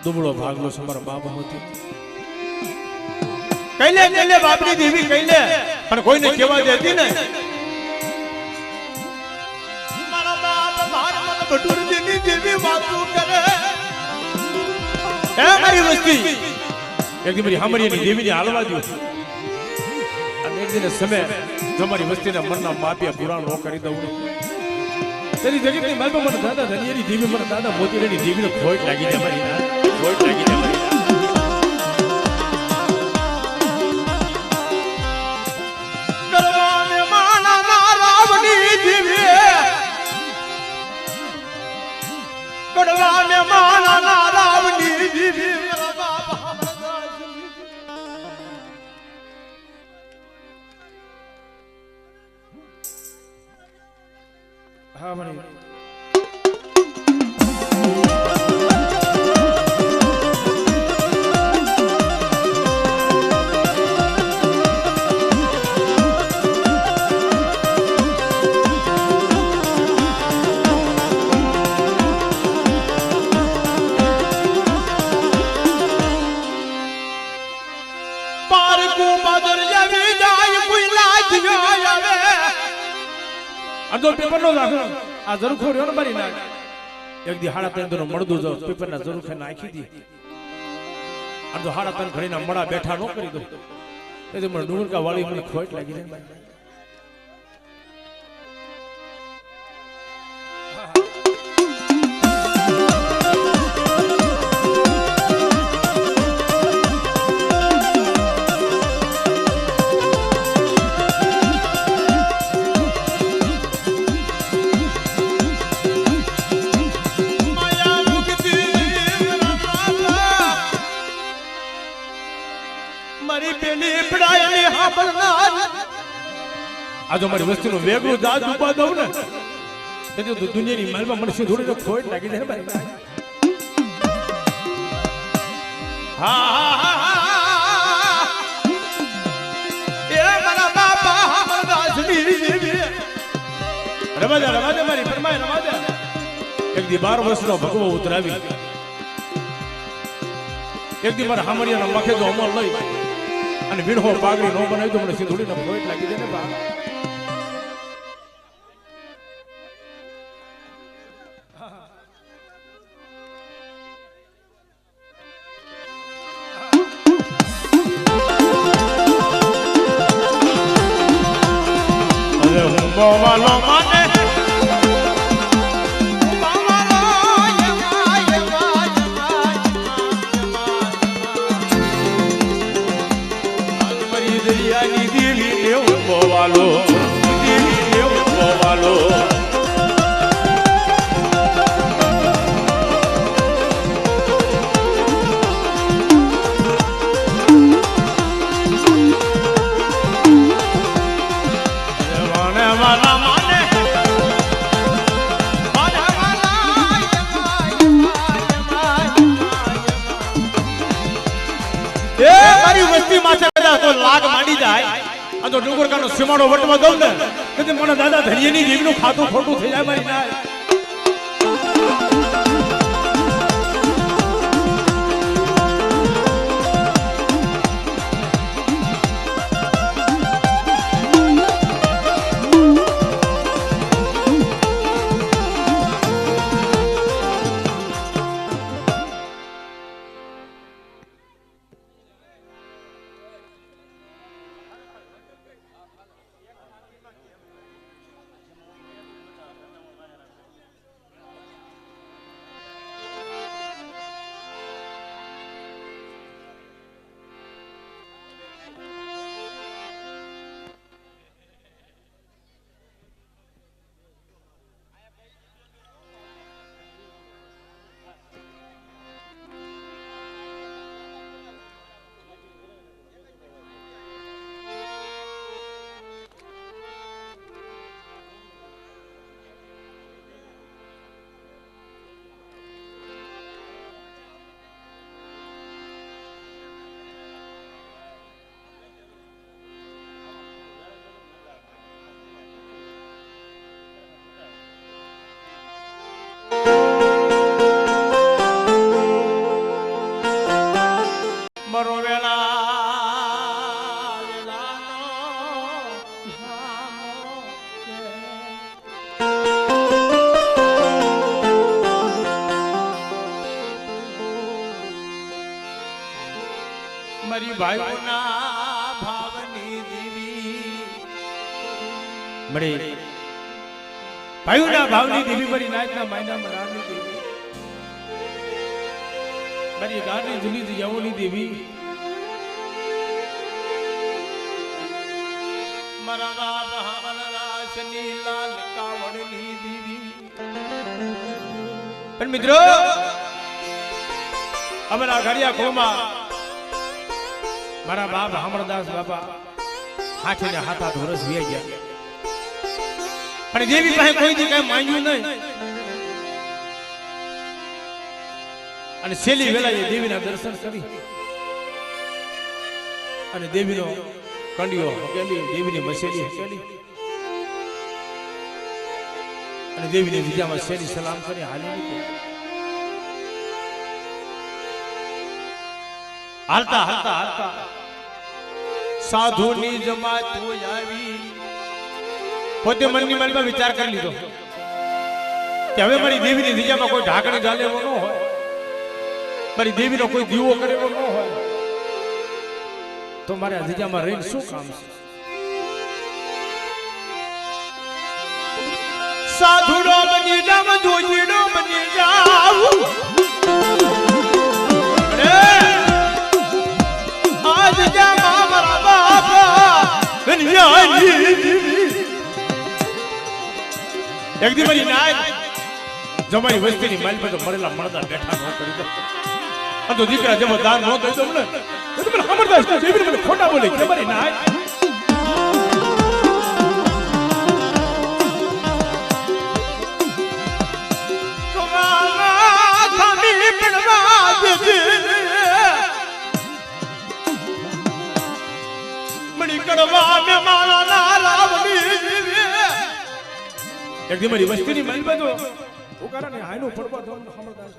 દુબળો ભાગલો સમર બાપ હતી કઈલે બાપની દેવી કઈલે પણ કોઈને કહેવા દેતી ને મારા બાપ મારા મન બટુર દેવી દેવી વાતો કરે એ મારી વસ્તી એકદી મારી હામરીની દેવીને હાલવા દો અને એક દિન સમય તમારી વસ્તીના મનના માપિયા પૂરા ન કરી દઉં તેરી જગતની માલમાં મને દાદા ધનિયાની દેવી મને દાદા મોતીરાની દેવીને ખોટ લાગી જાય મારી ના ખોટ લાગી જાય મારી કરવાને માના નારાવની દેવી કરવાને માના નારાવની દેવી મારા બાપા હા મણી અડધો પેપર નો રાખો આ જરૂર રહ્યો ને મારી નાખ એક દી હાડા ત્રણ નો મળદું જો પેપર ના જરૂર ખાઈ નાખી દી અડધો હાડા ત્રણ ઘડીના મળા બેઠા નો કરી દો એટલે મને ડુંગરકા વાળી મને ખોટ લાગી જાય મારી પેલી પડાયેલી હાંભળનાર આ જો મારી વસ્તીનો વેગળો જાજ ઉભા દઉં ને તો દુનિયાની માલમાં મળશે થોડી ખોટ લાગી જાય ભાઈ હા એ મારા બાપા હાંભળદાસની રવાજા મારી ફરમાય રવાજા એક દી 12 વર્ષનો ભગવો ઉતરાવી એક દી મારા હામરિયાનો મખે જો અમલ લઈ અને વીણહો પાગડી નો બનાવી તો મને સિંધુડીનો ખોટ લાગી દે ને બા અરે હું બોવાલો માને લાગ માંડી જાય આ તો ડુંગરકાનો સીમાડો વટવા દઉં ને તેથી મને દાદા ધનિયાની જીવનું ખાતું ખોટું થઈ જાય મારી ના મારી ભાઈઓના ભાવની દેવી મળી ભાઈઓના ભાવની દેવી મારી નાચના માયના મરાની દેવી મારી ગાની જુલી જવોની દેવી મારા બાપ હામલા શની લાલ કાવડની દેવી પણ મિત્રો અમારા ઘડિયા ખોમાં મારા બાપ હામળદાસ બાપા હાથે ને હાથ વર્ષ વી ગયા પણ દેવી પાસે કોઈ દી કઈ માંગ્યું નહીં અને છેલ્લી વેળાએ દેવીના દર્શન કરી અને દેવીનો કંડિયો હકેલી દેવીની મસેલી હકેલી અને દેવીની વિદ્યામાં શેરી સલામ કરી હાલી નીકળી હાલતા હાલતા હાલતા સાધુની જમાત આવી પોતે મનની મનમાં વિચાર કરી લીધો કે હવે મારી દેવીની દિજામાં કોઈ ઢાંકણી ચાલે એવો ન હોય મારી દેવીનો કોઈ દીવો કરે એવો ન હોય તો મારે આ દિજામાં રહીને શું કામ છે સાધુડો બની જાવ જોજીડો બની જાવ આજ જા મારા બાપા એક દી મારી નાય જમારી વસ્તીની માલ પર તો મરેલા મળતા બેઠા ન કરી દો આ તો દીકરા જેવો દાન ન દઈ દઉં ને તો મને અમરદાસ દેવીને મને ખોટા બોલે કે મારી ના એક દી મારી વસ્તીની મહેલ બાજુ ઉકારાને હાયનો પડવા દો અમરદાસ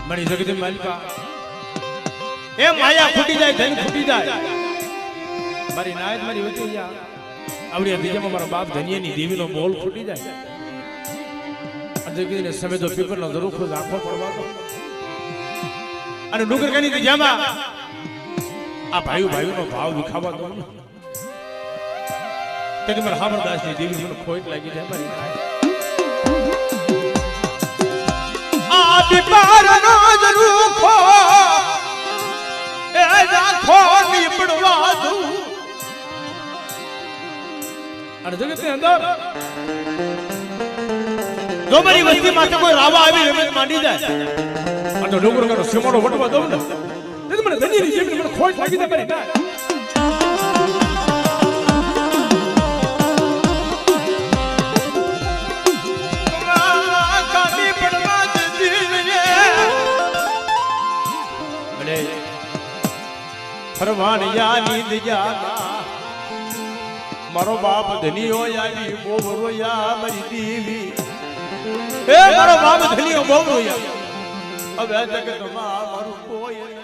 મારી જગત માલિકા એ માયા ફૂટી જાય ધન ફૂટી જાય મારી નાયત મારી વચ્ચે જા આવડી દીજામાં મારા બાપ ધનિયાની દેવીનો બોલ ફૂટી જાય અને જગતને સમય તો પીપરનો દરુખો રાખવો પડવા દો અને ડુંગરકાની દીજામાં આ ભાઈઓનો ભાવ વિખાવા દો તેથી મારા અમરદાસની દેવી મને ખોટ લાગી જાય મારી નાયત બીપારનો જરૂખો એ રાખો નીપડવા દઉં અને જગતની અંદર જો મારી વસ્તી માટે કોઈ રાવા આવી રમત માંડી જાય આ તો ડુંગર કરો સીમાડો વટવા દઉં ને તે મને ધનીની જેવી મને ખોટ લાગી જાય મારી ના ફરવાનિયા નીંદ જાના મારો બાપ ધનીઓ આવી બહુ રોયા મારી દેવી એ મારો બાપ ધનીઓ બહુ રોયા હવે જગતમાં મારું કોઈ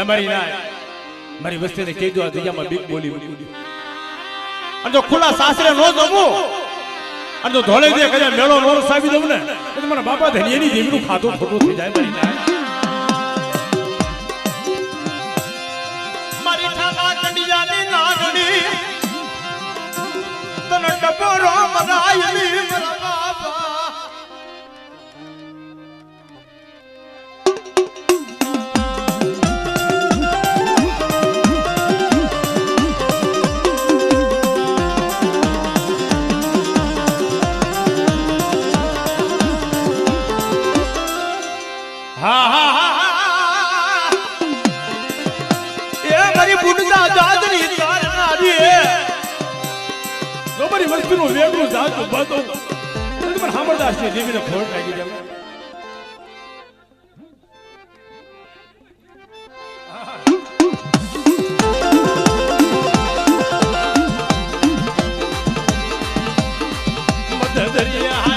મારી ના મારી વસ્તીને કહી દો આ દરિયામાં બીક બોલી અને જો ખુલ્લા સાસરે નો જમું અને જો ધોળે દે કદાચ મેળો નો સાબી દઉં ને તો મારા બાપા ધનિયાની દેવીનું ખાતું ખોટું થઈ જાય મારી ના મારી ઠાલા કંડિયાની નાગણી તને ટપોરો મરાયલી મારા બાપા વસ્તુનો વેગનો જાત ઉભાતો તમે અમરદાસની દેવીને ખોટ લાગી જાય ધધરિયા